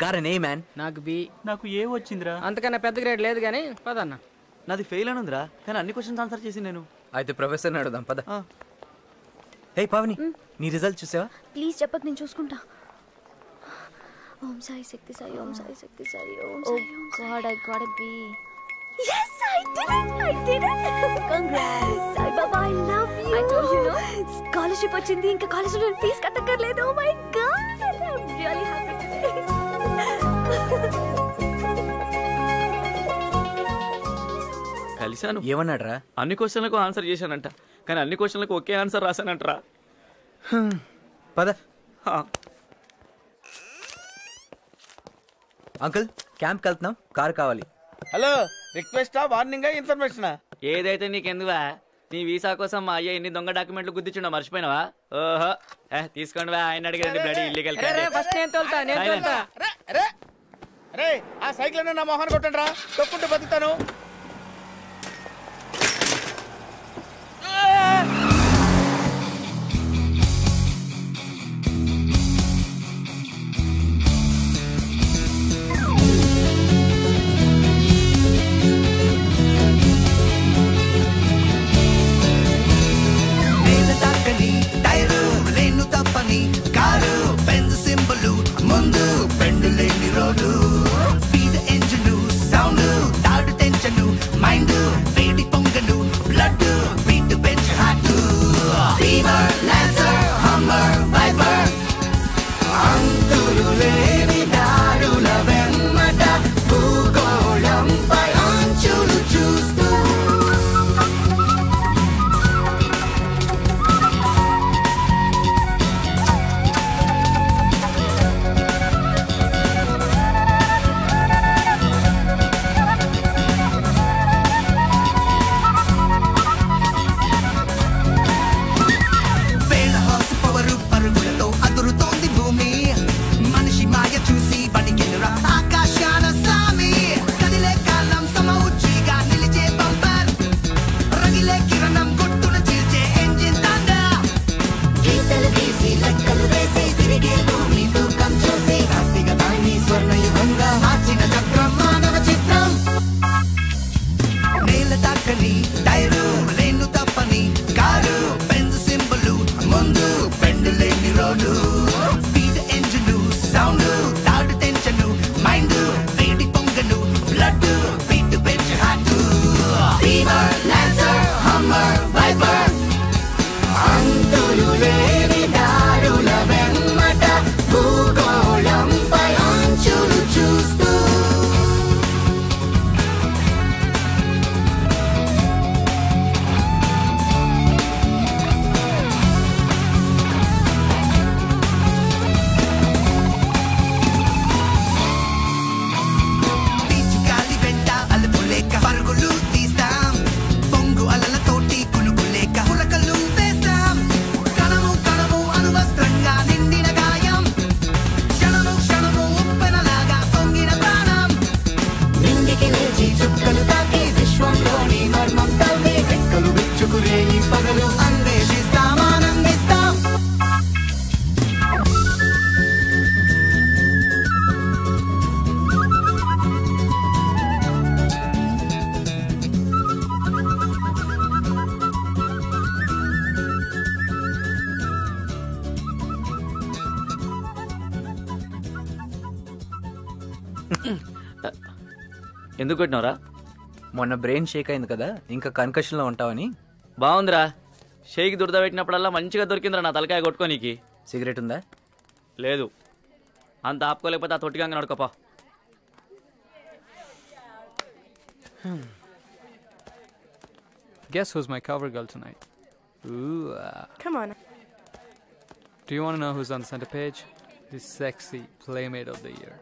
Got ఎన్ ఏ man. నాకు B. నాకు ఏ వచ్చిందిరా. అంతకన్నా పెద్ద గ్రేడ్ లేదు కానీ పదన్న. నాది ఫెయిల్ అని ఉందిరా, కానీ అన్ని క్వశ్చన్స్ ఆన్సర్ చేసి నేను. అయితే ప్రొఫెసర్ని అడుగుదాం పద. హే పావని, నీ రిజల్ట్ చూసావా? ప్లీజ్ చెప్పక, నేను చూసుకుంటా. Om Sai Shakti Sai, Om Sai Shakti Sai, Om Sai. Oh god, I got a B. Yes, I did it. I did it. Congrats. Sai Baba, I love you. I told you, no? Scholarship వచ్చింది, ఇంకా కాలేజీలో ఫీజు కట్టక్కర్లేదు. Oh my god, I'm really happy today. కలిశాను. ఏమన్నాడ్రా? అన్ని క్వశ్చన్లకు answer చేశానంట, కానీ అన్ని క్వశ్చన్లకు ఒకే answer రాశానంటరా. పద. Uncle, క్యాంప్కి వెళ్తున్నాం, కార్ కావాలి. హలో, రిక్వెస్టా వార్నింగా ఇన్ఫర్మేషనా? ఏదైతే నీకెందువా? నీ వీసా కోసం మా అయ్య ఎన్ని దొంగ డాక్యుమెంట్లు గుద్దించుండో మర్చిపోయినావా? ఓహో, తీసుకోండి వా, ఆయన అడిగిరండి బ్లడీ ఇల్లీగల్. అరే ఆ సైకిల్ నా మొహాన్ని కొట్టండి రా, తొక్కుంటూ బతుకుతాను. కారు పెన్ సింబలు ముందు పెండు లేని road speed engine sound third tension mind వేడి పొంగలు blood beat bench heart fever lancer Hummer viper అంతులు లేని దారుల వెమ్మట భూగోళంపై అంచులు చూస్తూ ఎందుకు కొట్టినవరా? మొన్న బ్రెయిన్ షేక్ అయింది కదా, ఇంకా కన్కషన్లో ఉంటావని. బాగుందిరా, షేక్ దురదబెట్టినప్పుడల్లా మంచిగా దొరికిందిరా నా తలకాయ కొట్టుకోనీకి. సిగరెట్ ఉందా? లేదు. అంత ఆపుకోలేకపోతే ఆ తొట్టిగా నడుకోపా. Guess who's my cover girl tonight? Ooh. Come on. Do you want to know who's on the center page? The sexy playmate of the year.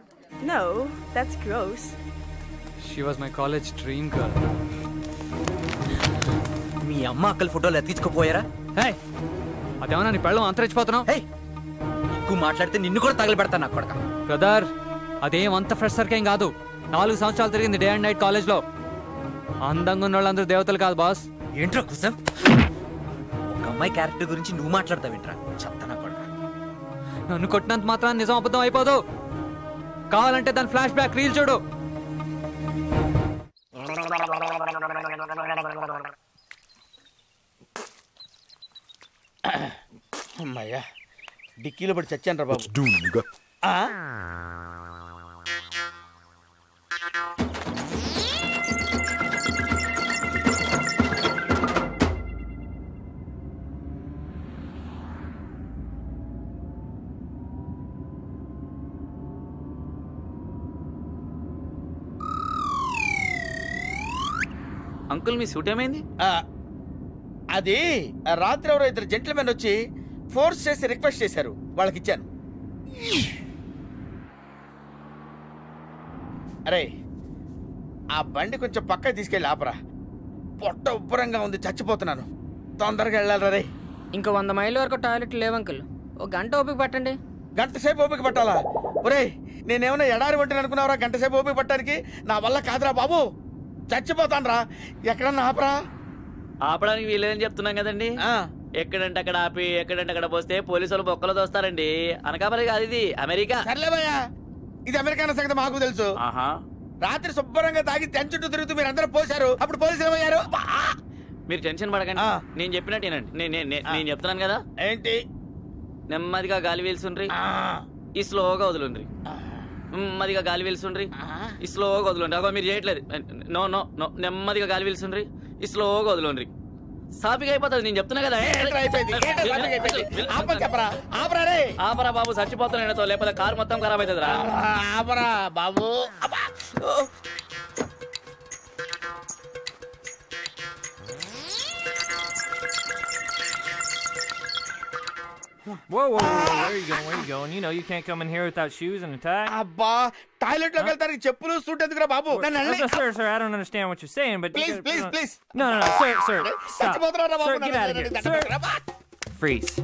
No, that's gross. She was my college dream girl. మీ అమ్మ అక్కల ఫోటోలు ఎత్తించుకోపోయారా? హే, అదేమన్నా నీ పెళ్ళం అంతరించిపోతున్నావు? హే, ఎక్కువ మాట్లాడితే నిన్ను కూడా తగలబెడతాను నా కొడక. బ్రదర్, అదేం అంత ఫ్రెష్ సర్కేం కాదు. 4 సంవత్సరాలు తిరిగింది డే అండ్ నైట్ కాలేజ్లో. అందంగా ఉన్న వాళ్ళందరూ దేవతలు కాదు బాస్. ఏంట్రా కుసం? ఒక అమ్మాయి క్యారెక్టర్ గురించి నువ్వు మాట్లాడతావేంట్రా? చెత్త నా కొడక. నన్ను కొట్టినంత మాత్రం నిజం అబద్ధం అయిపోదు. కావాలంటే దాని ఫ్లాష్ బ్యాక్ రీల్ చూడు. అమ్మయ్యా, డిక్కీలో పడి చచ్చాను రా బాబు. అంకుల్, మీ సూట్ ఏమైంది? అది రాత్రి ఎవరో ఇద్దరు జెంట్మెన్ వచ్చి ఫోర్స్ చేసి రిక్వెస్ట్ చేశారు, వాళ్ళకి ఇచ్చాను. అరే, ఆ బండి కొంచెం పక్కకి తీసుకెళ్ళి ఆపరా. పొట్ట ఉబ్బరంగా ఉంది, చచ్చిపోతున్నాను. తొందరగా వెళ్ళాలి రే. ఇంకో 100 మైళ్ళ వరకు టాయిలెట్ లేవు అంకుల్. ఒక గంట ఓపిక పట్టండి. గంట సేపు ఓపిక పట్టాలా? ఒరే, నేనేమైనా ఎడారి వంటిని అనుకున్నావురా గంట సేపు ఓపిక పట్టడానికి? నా వల్ల కాదురా బాబు, చచ్చిపోతాను రా. ఎక్కడన్నా ఆపరా. ఆపడానికి వీలేదని చెప్తున్నాం కదండి. ఎక్కడంటే అక్కడ ఆపి ఎక్కడంటే అక్కడ పోస్తే పోలీసులు బొక్కలు దోస్తారండి. అనకాపల్లి కాదు, ఇది అమెరికా. సర్లేవయ్యా, ఇది అమెరికా సంగతి మాకు తెలుసు. రాత్రి శుభ్రంగా తాగి తెంచుట్టు తిరుగుతూ మీరు అందరూ పోశారు, అప్పుడు పోలీసులు ఏమయ్యారు? మీరు టెన్షన్ పడకండి, నేను చెప్పినట్టు నేను చెప్తున్నాను కదా. ఏంటి? నెమ్మదిగా గాలి వీల్చుండ్రి, ఈ స్లోగా వదులుండ్రి. నెమ్మదిగా గాలి వీల్చుండ్రి, ఈ స్లోగా వదులుండ్రి. అగో మీరు చేయట్లేదు. నో నో నో, నెమ్మదిగా గాలి వీల్చుండ్రి, ఈ స్లోగా వదులుండ్రి. సాపిగా అయిపోతుంది, నేను చెప్తున్నా కదా. ఆపరా బాబు, చచ్చిపోతున్నా, లేకపోతే కారు మొత్తం ఖరాబ్ అవుతుంది రా. ఆపరా బాబు. Whoa, whoa, whoa, where are you going? Where are you going? You know you can't come in here without shoes and a tie. అబ్బా, టాయిలెట్ లోకి వెళ్తానికి చెప్పులు సూట్ ఎందుకురా బాబు? Sir, I don't understand what you're saying, but please. No, sir, stop. Sir, get out of here. Sir, freeze.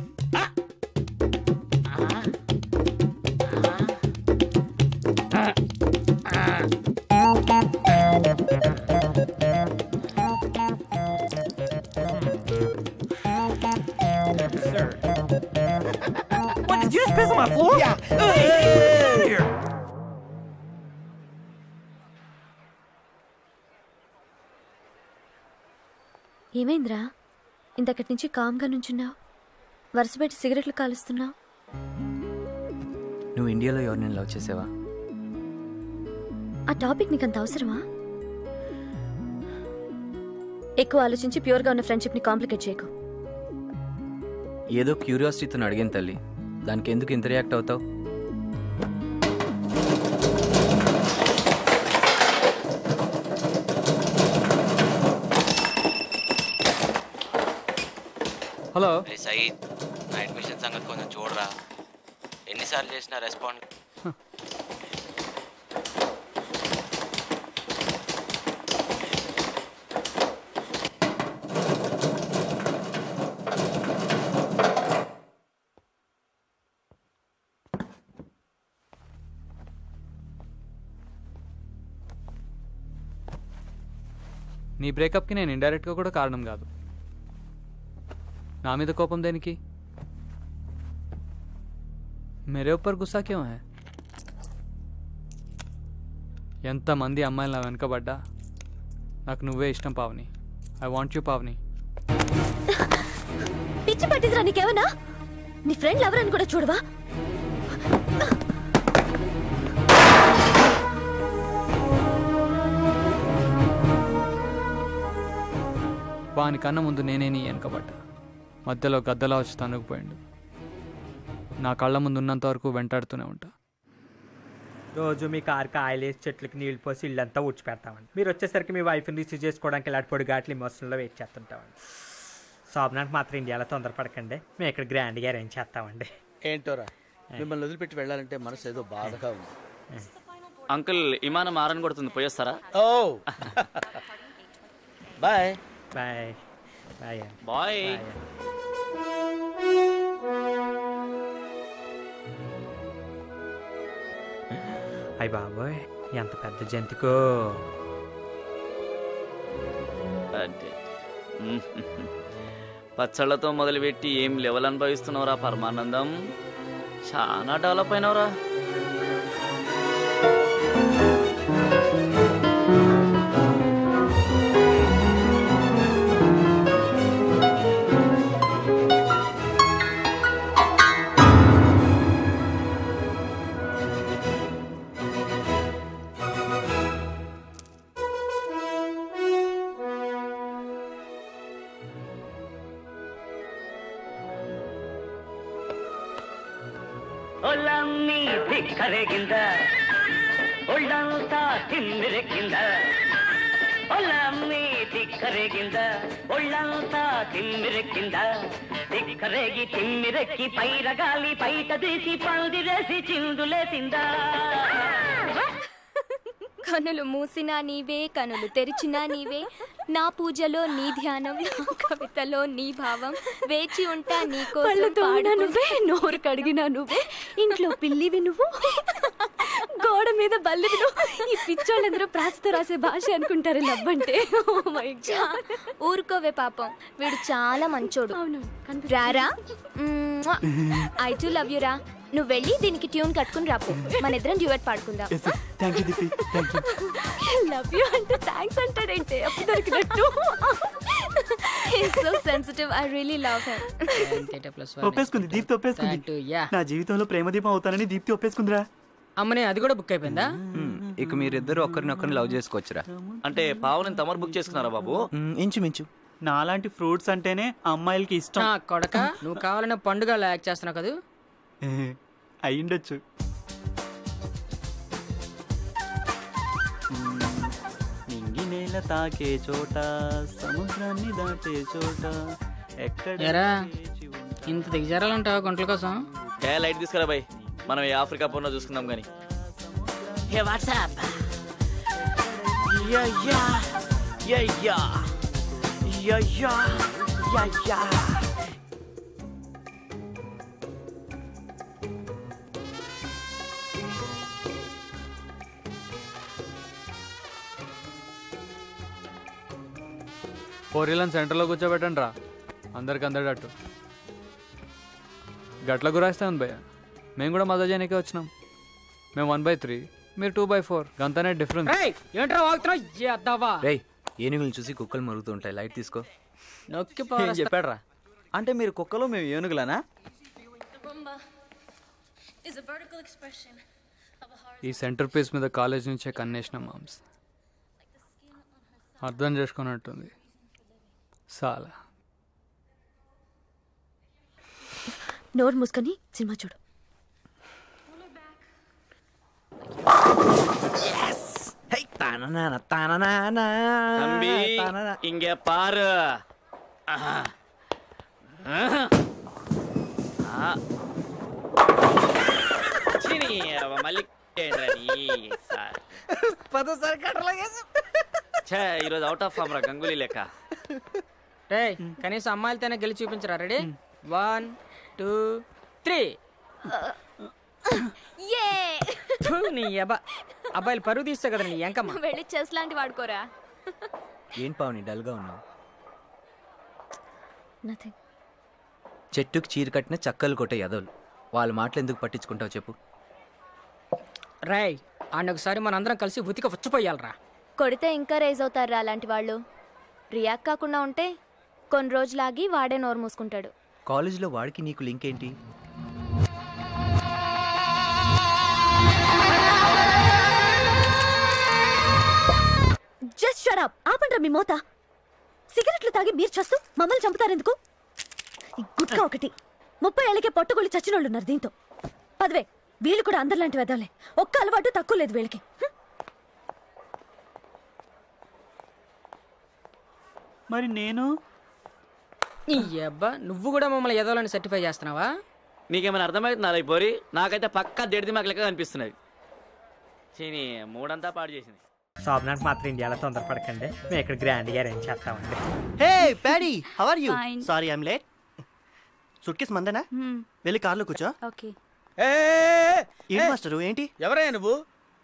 Sir. What, did you just piss on my floor? Yeah. Here. ఏమైందిరా? ఇంతకటి నుంచి కామ్గా నుంచున్నావు, వరుస పెట్టి సిగరెట్లు కాలుస్తున్నావు. నువ్వు ఇండియాలో ఎవరిని లవ్ చేసావా? ఆ టాపిక్ నీకు అంత అవసరమా? ఎక్కువ ఆలోచించి ప్యూర్గా ఉన్న ఫ్రెండ్షిప్ని కాంప్లికేట్ చేయకు. ఏదో క్యూరియాసిటీతో అడిగాను తల్లి, దానికి ఎందుకు ఇంత రియాక్ట్ అవుతావు? హలో సయీద్, నా అడ్మిషన్ సంగతి కొంచెం చూడరా. ఎన్నిసార్లు చేసినా రెస్పాండ్. నీ బ్రేకప్కి నేను ఇండైరెక్ట్గా కూడా కారణం కాదు. నా మీద కోపం దేనికి? మేరే ఊపర్ గుస్సా క్యూ హై? ఎంతమంది అమ్మాయిలు నా వెనకబడ్డా నాకు నువ్వే ఇష్టం Pavani. I want you Pavani. పిచ్చి పట్టిందిరా నీకేమన్నా? నీ ఫ్రెండ్ ఎవరని కూడా చూడవా? వాని కన్నా ముందు నేనే నీ వెనకబడ్డా. మధ్యలో గద్దలా వచ్చి తనుకుపోయిండు. నా కళ్ళ ముందు ఉన్నంత వరకు వెంటాడుతూనే ఉంటా. రోజు మీ కారుకి ఆయిల్ వేసి చెట్లకి నీళ్ళు పోసి ఇల్లంతా ఊడ్చిపెడతామండి. మీరు వచ్చేసరికి మీ వైఫ్ని రిసీవ్ చేసుకోవడానికి ఇలాంటి పొడి ఘాట్లు ఇమోషన్లో వెయిట్ చేస్తుంటామండి. శోభనానికి మాత్రం ఇండియాలో తొందరపడకండి, మేము ఇక్కడ గ్రాండ్గా అరేంజ్ చేస్తామండి. ఏంటోరా, మిమ్మల్ని వదిలిపెట్టి వెళ్ళాలంటే మనసు ఏదో బాధగా ఉంది. అంకుల్, విమానం ఆరని కొడుతుంది, పోయేస్తారా? ఓ బాయ్. Bye bye bye. అయ్య బాబోయ్, ఎంత పెద్ద జంతుకో. పచ్చళ్ళతో మొదలుపెట్టి ఏం లెవెల్ అనుభవిస్తున్నావురా పరమానందం. చాలా డెవలప్ అయినవరా. ಒಲ್ಲಮ್ಮಿ ಧಿಕ್ಕರೆಗಿಂದ ಒಳ್ಳಂತ ತಿಮ್ಮಿರಕ್ಕಿಂದ ಒಲ್ಲಮ್ಮಿ ಧಿಕ್ಕರೆಗಿಂದ ಒಳ್ಳಂತ ತಿಮ್ಮಿರಕ್ಕಿಂದ ధిక్కరేగి తిమ్మిరెక్కి పైరగాలి పైట తీసి పందిరేసి చిందులేసిందా కనులు మూసినా నీవే కనులు తెరిచినా నీవే నా పూజలో నీ ధ్యానం నా కవితలో నీ భావం వేచి ఉంటా నీకోసం నువ్వే నోరు కడిగినా నువ్వే ఇంట్లో పిల్లివి నువ్వు గోడ మీద బల్లివి నువ్వు ఈ పిచ్చోళ్ళందరూ ప్రాసతో రాసే భాష అనుకుంటారు లవ్వంటే ఊరుకోవే పాపం వీడు చాలా మంచోడు రారా ఐ టు లవ్ యు రా నువ్వు వెళ్ళి దీనికి ట్యూన్ కట్టుకుని రాపు మన ఇద్దరం డ్యూయట్ పాడుకుందాం లవ్ యూ అంటే థ్యాంక్స్ అంటాడంటే అప్పుడు దొరికినట్టు so sensitive I really love him ఒప్పేసుకుంది దీప్తి ఒప్పేసుకుంది నా జీవితంలో ప్రేమ దీపం అవుతానని దీప్తి ఒప్పేసుకుందిరా అమ్మనే అది కూడా బుక్ అయిపోయిందా ఇక మీరిద్దరు ఒకరినొకరిని లవ్ చేసుకోవచ్చురా అంటే పావుని తమరు బుక్ చేసుకున్నారా బాబు ఇంచుమించు నాలాంటి ఫ్రూట్స్ అంటేనే అమ్మాయిలకి ఇష్టం కొడక నువ్వు కావాలన్న పండుగ యాక్ట్ చేస్తున్నావు కదా అయ్యుండొచ్చు నింగి నేల తాకే చోట సముద్రాన్ని దాటే చోట ఎరా ఇంత దిగజారాలంటావా గుంటల కోసం లైట్ తీసుకురా బాయ్ మనం ఈ ఆఫ్రికా పూర్ణ చూసుకుందాం కానీ పోరీలను సెంటర్లో కూర్చోబెట్టండి రా అందరికి అందడట్టు గట్ల గురాయిస్తా ఉంది భయ్య మేము కూడా మజా చేయడానికి వచ్చినాం మేము 1/3 మీరు 2/4 గంతనే డిఫరెన్స్ ఏంట్రా వాగుతున్నావు రేయ్ ఏనుగులు చూసి కుక్కలు మరుగుతుంటాయి లైట్ తీసుకో నొక్కి చెప్పాడు రా అంటే మీరు కుక్కలు మేము ఏనుగులనా ఈ సెంటర్ పీస్ మీద కాలేజ్ నుంచే కన్నేసిన మామ్స్ అర్థం చేసుకున్నట్టుంది చాలా నోరు మూసుకొని సినిమా చూడు தம்பி இங்க பாரு మళ్ళీ ఈరోజు అవుట్ ఆఫ్ ఫామ్ రా గంగూలీ లెక్క కనీసం అమ్మాయిలతోనే గెలిచి చూపించరా రెడీ 1 2 3 నీ అబ్బాయిలు పరుగు తీస్తా కదా నీ ఎంకమ్మ వెళ్ళి చెస్ లాంటి వాడుకోరా ఏం పావుని డల్గా ఉన్నావు నథింగ్ చెట్టుకు చీర కట్టిన చక్కలు కొట్టే యదవులు వాళ్ళ మాటలు ఎందుకు పట్టించుకుంటావు చెప్పు రాయ్ ఒకసారి మనందరం కలిసి ఉతిక వచ్చిపోయాలరా కొడితే ఇంకా రేజ్ అవుతారా అలాంటి వాళ్ళు రియాక్ట్ కాకుండా ఉంటే కొన్ని రోజులాగి వాడే నోరు మూసుకుంటాడు కాలేజీలో వాడికి నీకు లింక్ ఏంటి జస్ట్ షట్ అప్ ఆపండ్రా మీ మోత సిగరెట్లు తాగి మీరు చస్తూ మమ్మల్ని చంపుతారెందుకు గుట్కా ఒకటి 30 ఏళ్ళకే పొట్టుకొల్లి చచ్చినోళ్ళు ఉన్నారు దీంతో పదవే వీళ్ళు కూడా అందరిలాంటి వెదవలే ఒక్క అలవాటు తక్కువ లేదు వీళ్ళకి మరి నేను నువ్వు కూడా మమ్మల్ని ఎదవాలని సర్టిఫై చేస్తున్నావా నీకేమైనా అర్థమవుతుందా పోరి నాకైతే పక్కా దెడిది మాకు లెక్క అనిపిస్తున్నది మూడంతా పాడు చేసింది శోభనానికి మాత్రం ఇండియాలో తొందరపడకండి మేము ఇక్కడ గ్రాండ్గా అరేంజ్ చేస్తామండి hey Paddy how are you sorry I am late suitcase మందేనా వెళ్ళి కార్లో కూర్చో ఓకే ఏంటి మాస్టర్ ఏంటి ఎవరయ్యా నువ్వు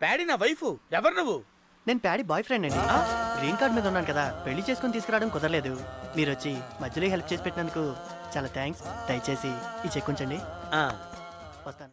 ప్యాడీ నా వైఫ్ ఎవరు నువ్వు నేను ప్యాడీ బాయ్ ఫ్రెండ్ అండి గ్రీన్ కార్డ్ మీద ఉన్నాను కదా పెళ్లి చేసుకుని తీసుకురావడం కుదరలేదు మీరు వచ్చి మధ్యలో హెల్ప్ చేసి పెట్టినందుకు చాలా థ్యాంక్స్ దయచేసి ఈ చెక్ ఉంచండి వస్తాను